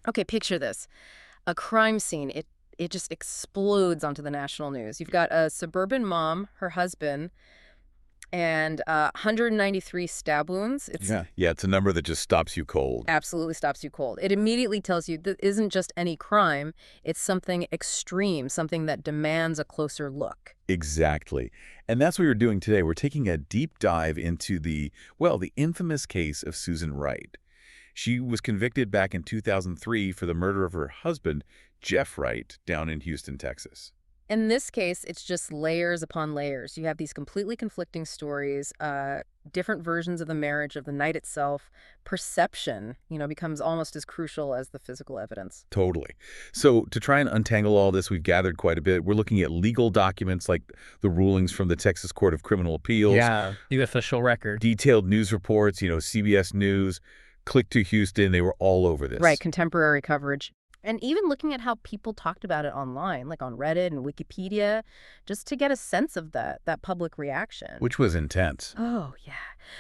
Okay, picture this. A crime scene. It just explodes onto the national news. You've got a suburban mom, her husband, and 193 stab wounds. It's Yeah. Yeah, it's a number that just stops you cold. absolutely stops you cold. It immediately tells you that isn't just any crime, it's something extreme, something that demands a closer look. Exactly. And that's what we're doing today. We're taking a deep dive into the infamous case of Susan Wright. She was convicted back in 2003 for the murder of her husband, Jeff Wright, down in Houston, Texas. In this case, it's just layers upon layers. You have these completely conflicting stories, different versions of the marriage, of the night itself. Perception, becomes almost as crucial as the physical evidence. Totally. So to try and untangle all this, we've gathered quite a bit. We're looking at legal documents like the rulings from the Texas Court of Criminal Appeals. Yeah, the official record. Detailed news reports, CBS News, Click to Houston, they were all over this. Right, contemporary coverage. And even looking at how people talked about it online, like on Reddit and Wikipedia, just to get a sense of that public reaction. Which was intense. Oh, yeah.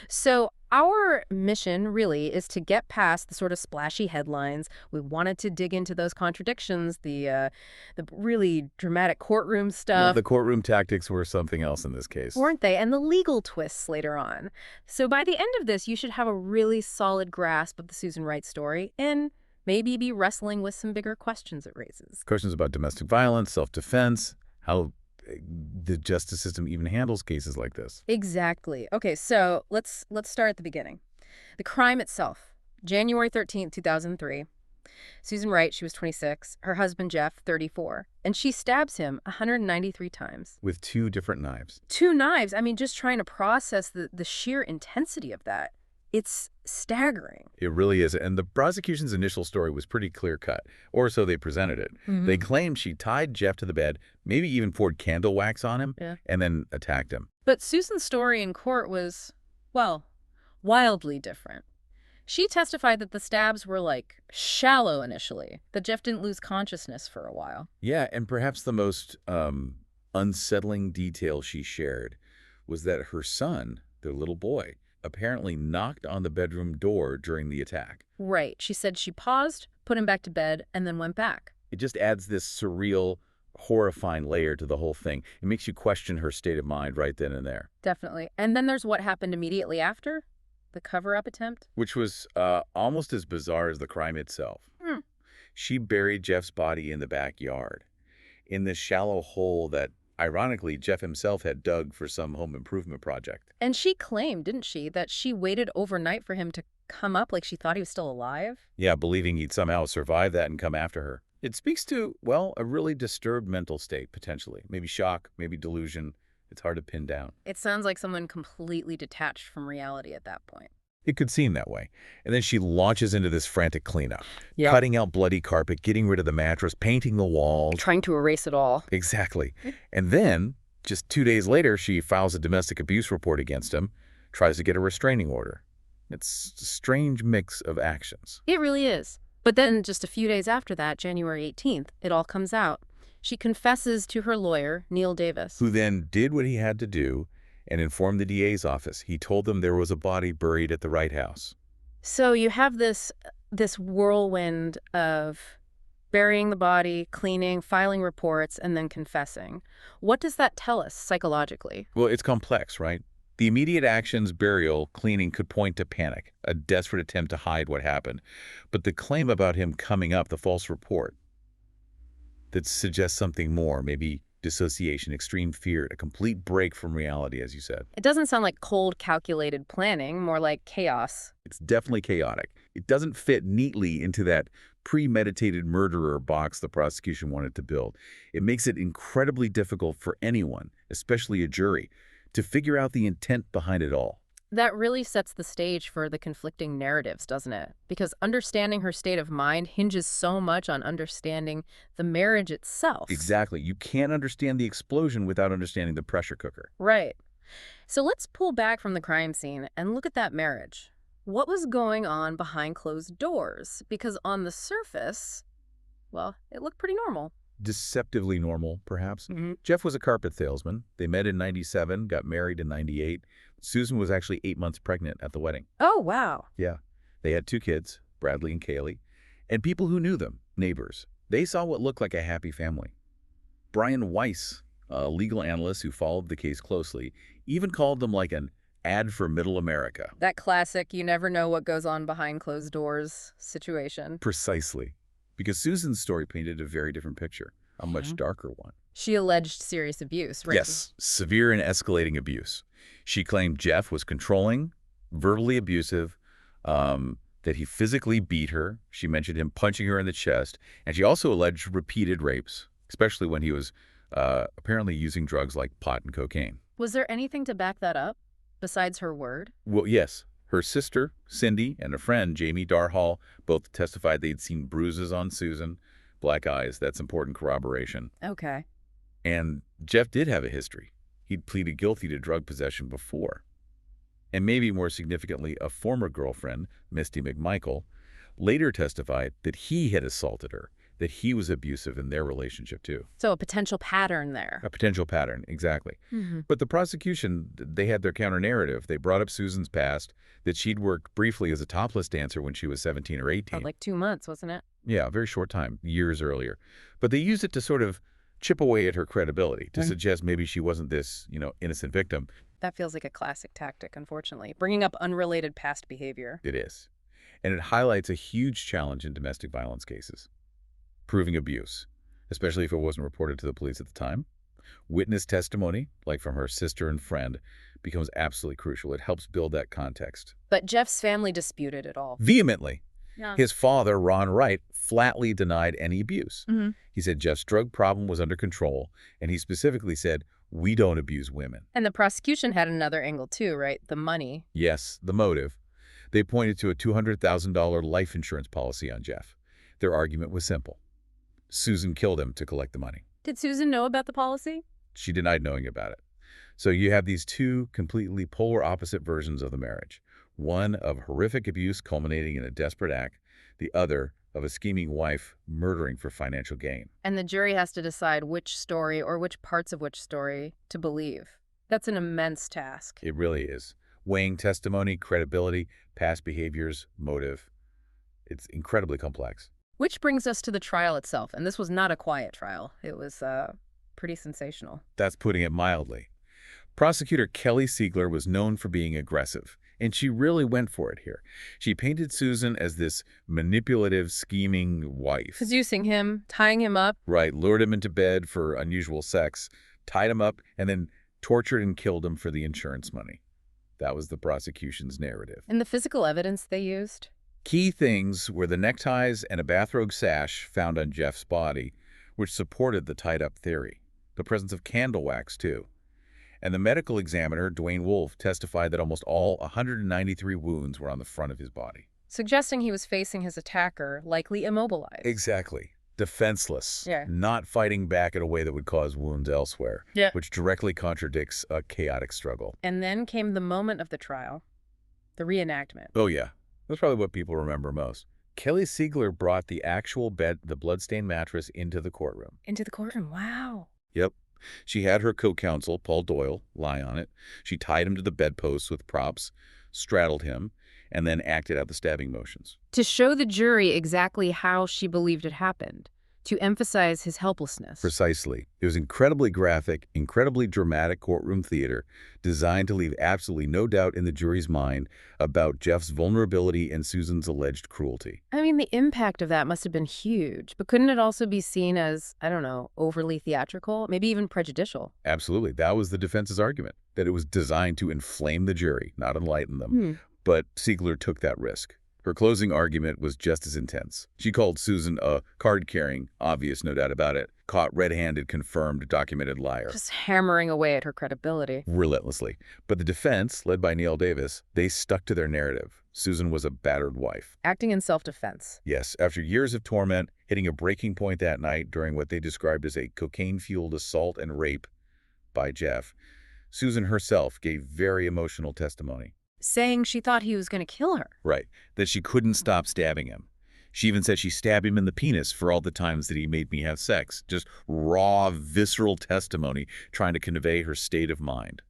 So our mission really is to get past the sort of splashy headlines. We wanted to dig into those contradictions, the really dramatic courtroom Yeah, stuff, the courtroom tactics were something else in this case. weren't they? And the legal twists later on. So by the end of this, you should have a really solid grasp of the Susan Wright story and maybe be wrestling with some bigger questions it raises. Questions about domestic violence, self-defense, how the justice system even handles cases like this. Exactly. Okay, so let's start at the beginning. The crime itself. January 13th, 2003. Susan Wright, she was 26. Her husband, Jeff, 34. And she stabs him 193 times. With two different knives. Two knives. I mean, just trying to process the sheer intensity of that. It's staggering. It really is. And the prosecution's initial story was pretty clear-cut, or so they presented it. They claimed she tied Jeff to the bed, maybe even poured candle wax on him, Yeah. and then attacked him. But Susan's story in court was, well, wildly different. She testified that the stabs were, shallow initially, that Jeff didn't lose consciousness for a while. Yeah, and perhaps the most unsettling detail she shared was that her son, their little boy, apparently knocked on the bedroom door during the attack. Right. She said she paused, put him back to bed, and then went back. It just adds this surreal, horrifying layer to the whole thing. It makes you question her state of mind right then and there. Definitely. And then there's what happened immediately after, the cover-up attempt. Which was almost as bizarre as the crime itself. Hmm. She buried Jeff's body in the backyard, in this shallow hole that, ironically, Jeff himself had dug for some home improvement project. And she claimed, didn't she, that she waited overnight for him to come up like she thought he was still alive? Yeah, believing he'd somehow survive that and come after her. It speaks to, well, a really disturbed mental state, potentially. Maybe shock, maybe delusion. It's hard to pin down. It sounds like someone completely detached from reality at that point. It could seem that way. And then she launches into this frantic cleanup, Yep. cutting out bloody carpet, getting rid of the mattress, painting the walls. Trying to erase it all. Exactly. And then, just 2 days later, she files a domestic abuse report against him, tries to get a restraining order. It's a strange mix of actions. It really is. But then just a few days after that, January 18th, it all comes out. She confesses to her lawyer, Neil Davis. Who then did what he had to do and informed the DA's office. He told them there was a body buried at the Wright house. So you have this whirlwind of burying the body, cleaning, filing reports, and then confessing. What does that tell us psychologically? Well, it's complex, right? The immediate actions, burial, cleaning, could point to panic, a desperate attempt to hide what happened. But the claim about him coming up, the false report, that suggests something more, maybe dissociation, extreme fear, a complete break from reality, as you said. It doesn't sound like cold, calculated planning, more like chaos. It's definitely chaotic. It doesn't fit neatly into that premeditated murderer box the prosecution wanted to build. It makes it incredibly difficult for anyone, especially a jury, to figure out the intent behind it all. That really sets the stage for the conflicting narratives, doesn't it? Because understanding her state of mind hinges so much on understanding the marriage itself. Exactly. You can't understand the explosion without understanding the pressure cooker. Right. So let's pull back from the crime scene and look at that marriage. What was going on behind closed doors? Because on the surface, well, it looked pretty normal. Deceptively normal, perhaps. Jeff was a carpet salesman. They met in '97, got married in '98. Susan was actually 8 months pregnant at the wedding. Oh, wow. Yeah. They had 2 kids, Bradley and Kaylee. And people who knew them, neighbors, they saw what looked like a happy family. Brian Weiss, a legal analyst who followed the case closely, even called them like an ad for middle America. That classic, you never know what goes on behind closed doors situation. Precisely. Because Susan's story painted a very different picture, a much darker one. She alleged serious abuse, right? Yes, severe and escalating abuse. She claimed Jeff was controlling, verbally abusive, that he physically beat her. She mentioned him punching her in the chest. And she also alleged repeated rapes, especially when he was apparently using drugs like pot and cocaine. Was there anything to back that up besides her word? Well, yes. Her sister, Cindy, and a friend, Jamie Darhall, both testified they'd seen bruises on Susan. Black eyes, that's important corroboration. Okay. And Jeff did have a history. He'd pleaded guilty to drug possession before. And maybe more significantly, a former girlfriend, Misty McMichael, later testified that he had assaulted her, that he was abusive in their relationship too. So a potential pattern there. A potential pattern, exactly. But the prosecution, they had their counter-narrative. They brought up Susan's past, that she'd worked briefly as a topless dancer when she was 17 or 18. Like 2 months, wasn't it? Yeah, a very short time, years earlier. But they used it to sort of chip away at her credibility, to suggest maybe she wasn't this, innocent victim. That feels like a classic tactic, unfortunately. Bringing up unrelated past behavior. It is. And it highlights a huge challenge in domestic violence cases. Proving abuse, especially if it wasn't reported to the police at the time. Witness testimony, like from her sister and friend, becomes absolutely crucial. It helps build that context. But Jeff's family disputed it all. Vehemently. Yeah. His father, Ron Wright, flatly denied any abuse. He said Jeff's drug problem was under control, and he specifically said, "We don't abuse women." And the prosecution had another angle too, right? The money. Yes, the motive. They pointed to a $200,000 life insurance policy on Jeff. Their argument was simple. Susan killed him to collect the money. Did Susan know about the policy? She denied knowing about it. So you have these two completely polar opposite versions of the marriage. One of horrific abuse culminating in a desperate act, the other of a scheming wife murdering for financial gain. And the jury has to decide which story or which parts of which story to believe. That's an immense task. It really is. Weighing testimony, credibility, past behaviors, motive. It's incredibly complex. Which brings us to the trial itself. And this was not a quiet trial. It was pretty sensational. That's putting it mildly. Prosecutor Kelly Siegler was known for being aggressive, and she really went for it here. She painted Susan as this manipulative, scheming wife. Seducing him, tying him up. Right, lured him into bed for unusual sex, tied him up, and then tortured and killed him for the insurance money. That was the prosecution's narrative. And the physical evidence they used? Key things were the neckties and a bathrobe sash found on Jeff's body, which supported the tied-up theory. The presence of candle wax, too. And the medical examiner, Dwayne Wolfe, testified that almost all 193 wounds were on the front of his body. Suggesting he was facing his attacker, likely immobilized. Exactly. Defenseless. Yeah. Not fighting back in a way that would cause wounds elsewhere. Yeah. Which directly contradicts a chaotic struggle. And then came the moment of the trial. The reenactment. Oh, yeah. That's probably what people remember most. Kelly Siegler brought the actual bed, the bloodstained mattress, into the courtroom. Into the courtroom. Wow. Yep. She had her co-counsel, Paul Doyle, lie on it. She tied him to the bedpost with props, straddled him, and then acted out the stabbing motions. To show the jury exactly how she believed it happened. To emphasize his helplessness. Precisely. It was incredibly graphic, incredibly dramatic courtroom theater designed to leave absolutely no doubt in the jury's mind about Jeff's vulnerability and Susan's alleged cruelty. I mean, the impact of that must have been huge, but couldn't it also be seen as, I don't know, overly theatrical, maybe even prejudicial? Absolutely. That was the defense's argument, that it was designed to inflame the jury, not enlighten them. But Siegler took that risk. Her closing argument was just as intense. She called Susan a card-carrying, obvious, no doubt about it, caught red-handed, confirmed, documented liar. Just hammering away at her credibility. Relentlessly. But the defense, led by Neil Davis, they stuck to their narrative. Susan was a battered wife. Acting in self-defense. Yes, after years of torment, hitting a breaking point that night during what they described as a cocaine-fueled assault and rape by Jeff, Susan herself gave very emotional testimony. Saying she thought he was going to kill her. Right, that she couldn't stop stabbing him. She even said she stabbed him in the penis for all the times that he made me have sex. Just raw, visceral testimony trying to convey her state of mind.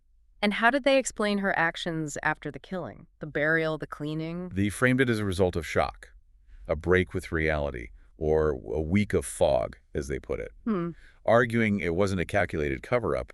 And how did they explain her actions after the killing? The burial, the cleaning? They framed it as a result of shock. a break with reality, or a week of fog, as they put it, Hmm. arguing it wasn't a calculated cover-up,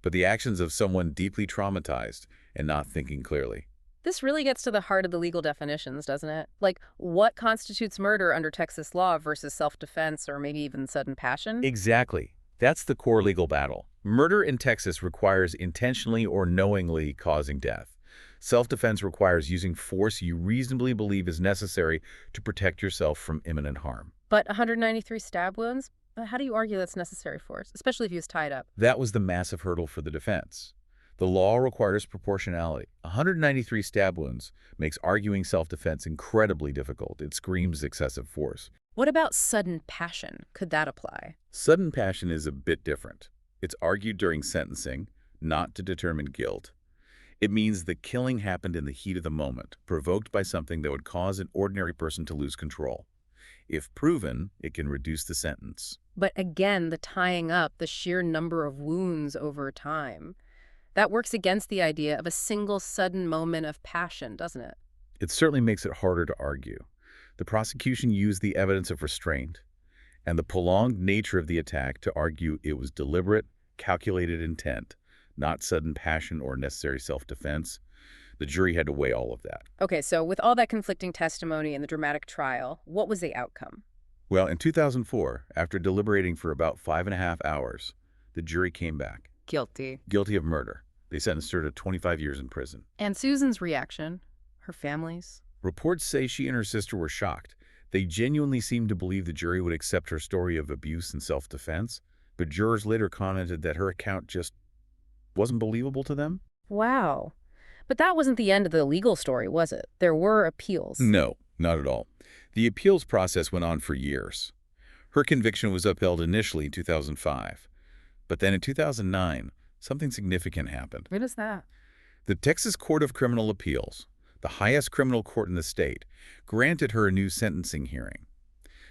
but the actions of someone deeply traumatized and not thinking clearly. This really gets to the heart of the legal definitions, doesn't it? Like, what constitutes murder under Texas law versus self-defense or maybe even sudden passion? Exactly. That's the core legal battle. Murder in Texas requires intentionally or knowingly causing death. Self-defense requires using force you reasonably believe is necessary to protect yourself from imminent harm. But 193 stab wounds? How do you argue that's necessary force, especially if he was tied up? That was the massive hurdle for the defense. The law requires proportionality. 193 stab wounds makes arguing self-defense incredibly difficult. It screams excessive force. What about sudden passion? Could that apply? Sudden passion is a bit different. It's argued during sentencing, not to determine guilt. It means the killing happened in the heat of the moment, provoked by something that would cause an ordinary person to lose control. If proven, it can reduce the sentence. But again, the tying up, the sheer number of wounds over time, that works against the idea of a single sudden moment of passion, doesn't it? It certainly makes it harder to argue. The prosecution used the evidence of restraint and the prolonged nature of the attack to argue it was deliberate, calculated intent, not sudden passion or necessary self-defense. The jury had to weigh all of that. Okay, so with all that conflicting testimony and the dramatic trial, what was the outcome? Well, in 2004, after deliberating for about 5.5 hours, the jury came back, Guilty. guilty of murder. They sentenced her to 25 years in prison. And Susan's reaction? Her family's? Reports say she and her sister were shocked. They genuinely seemed to believe the jury would accept her story of abuse and self-defense, but jurors later commented that her account just wasn't believable to them. Wow. But that wasn't the end of the legal story, was it? There were appeals. No, not at all. The appeals process went on for years. Her conviction was upheld initially in 2005, but then in 2009, something significant happened. What is that? The Texas Court of Criminal Appeals, the highest criminal court in the state, granted her a new sentencing hearing.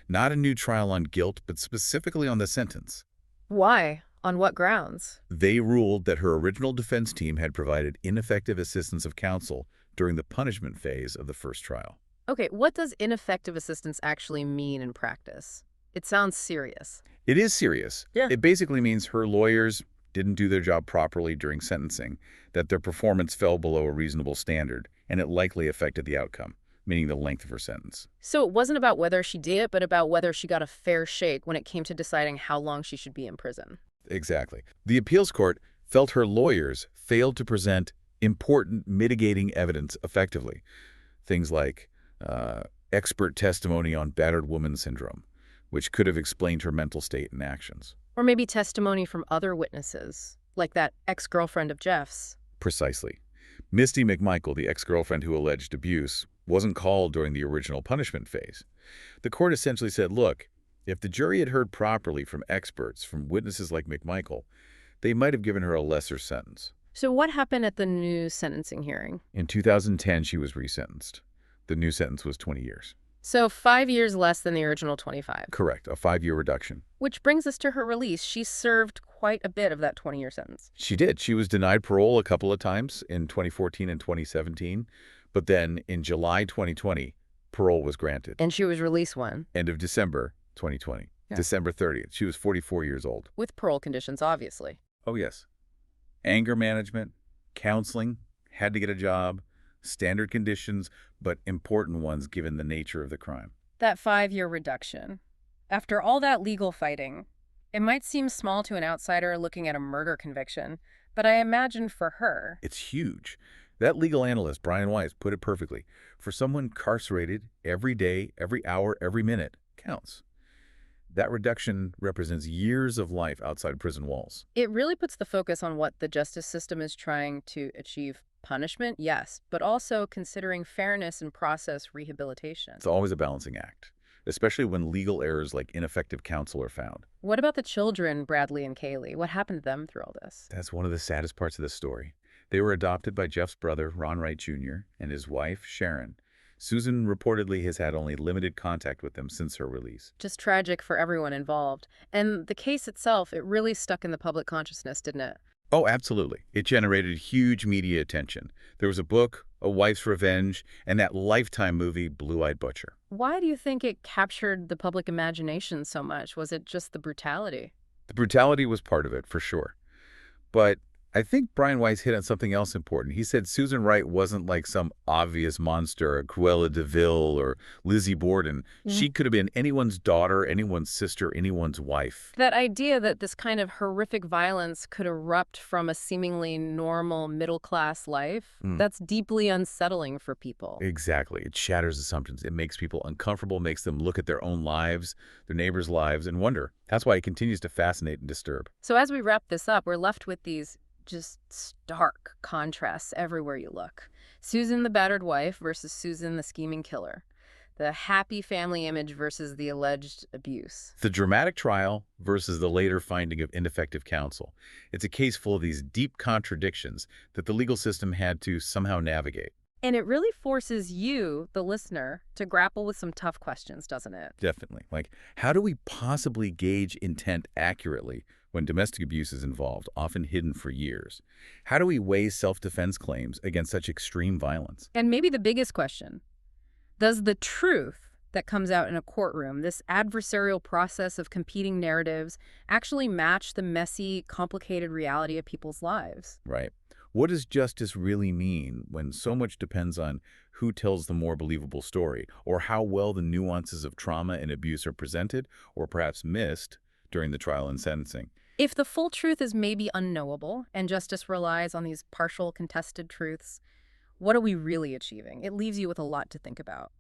Not a new trial on guilt, but specifically on the sentence. Why? On what grounds? They ruled that her original defense team had provided ineffective assistance of counsel during the punishment phase of the first trial. Okay, what does ineffective assistance actually mean in practice? It sounds serious. It is serious. Yeah. It basically means her lawyers didn't do their job properly during sentencing, that their performance fell below a reasonable standard, and it likely affected the outcome, meaning the length of her sentence. So it wasn't about whether she did it, but about whether she got a fair shake when it came to deciding how long she should be in prison. Exactly. The appeals court felt her lawyers failed to present important mitigating evidence effectively. Things like expert testimony on battered woman syndrome, which could have explained her mental state and actions. Or maybe testimony from other witnesses, like that ex-girlfriend of Jeff's. Precisely. Misty McMichael, the ex-girlfriend who alleged abuse, wasn't called during the original punishment phase. The court essentially said, look, if the jury had heard properly from experts, from witnesses like McMichael, they might have given her a lesser sentence. So what happened at the new sentencing hearing? In 2010, she was resentenced. The new sentence was 20 years. So 5 years less than the original 25. Correct, a 5-year reduction. Which brings us to her release. She served quite a bit of that 20-year sentence. She did. She was denied parole a couple of times in 2014 and 2017, but then in July 2020, parole was granted. And she was released when? End of December 2020, Yeah. December 30th. She was 44 years old. With parole conditions, obviously. Oh, yes. Anger management, counseling, had to get a job, standard conditions, but important ones given the nature of the crime. That 5-year reduction. After all that legal fighting, it might seem small to an outsider looking at a murder conviction, but I imagine for her... It's huge. That legal analyst, Brian Weiss, put it perfectly. For someone incarcerated, every day, every hour, every minute counts. That reduction represents years of life outside prison walls. It really puts the focus on what the justice system is trying to achieve. Punishment, yes, but also considering fairness and process rehabilitation. It's always a balancing act, especially when legal errors like ineffective counsel are found. What about the children, Bradley and Kaylee? What happened to them through all this? That's one of the saddest parts of the story. They were adopted by Jeff's brother, Ron Wright Jr., and his wife, Sharon. Susan reportedly has had only limited contact with them since her release. Just tragic for everyone involved. And the case itself, it really stuck in the public consciousness, didn't it? Oh, absolutely. It generated huge media attention. There was a book, A Wife's Revenge, and that Lifetime movie, Blue-Eyed Butcher. Why do you think it captured the public imagination so much? Was it just the brutality? The brutality was part of it, for sure. But I think Brian Weiss hit on something else important. He said Susan Wright wasn't like some obvious monster, a Cruella de Vil or Lizzie Borden. Mhm. She could have been anyone's daughter, anyone's sister, anyone's wife. That idea that this kind of horrific violence could erupt from a seemingly normal middle-class life, Mm, that's deeply unsettling for people. exactly. It shatters assumptions. It makes people uncomfortable, makes them look at their own lives, their neighbors' lives, and wonder. That's why it continues to fascinate and disturb. So as we wrap this up, we're left with these just stark contrasts everywhere you look. Susan the battered wife versus Susan the scheming killer. The happy family image versus the alleged abuse. The dramatic trial versus the later finding of ineffective counsel. It's a case full of these deep contradictions that the legal system had to somehow navigate. And it really forces you, the listener, to grapple with some tough questions, doesn't it? Definitely. Like, how do we possibly gauge intent accurately when domestic abuse is involved, often hidden for years? How do we weigh self-defense claims against such extreme violence? And maybe the biggest question, does the truth that comes out in a courtroom, this adversarial process of competing narratives, actually match the messy, complicated reality of people's lives? Right. What does justice really mean when so much depends on who tells the more believable story, or how well the nuances of trauma and abuse are presented, or perhaps missed, during the trial and sentencing? If the full truth is maybe unknowable and justice relies on these partial contested truths, what are we really achieving? It leaves you with a lot to think about.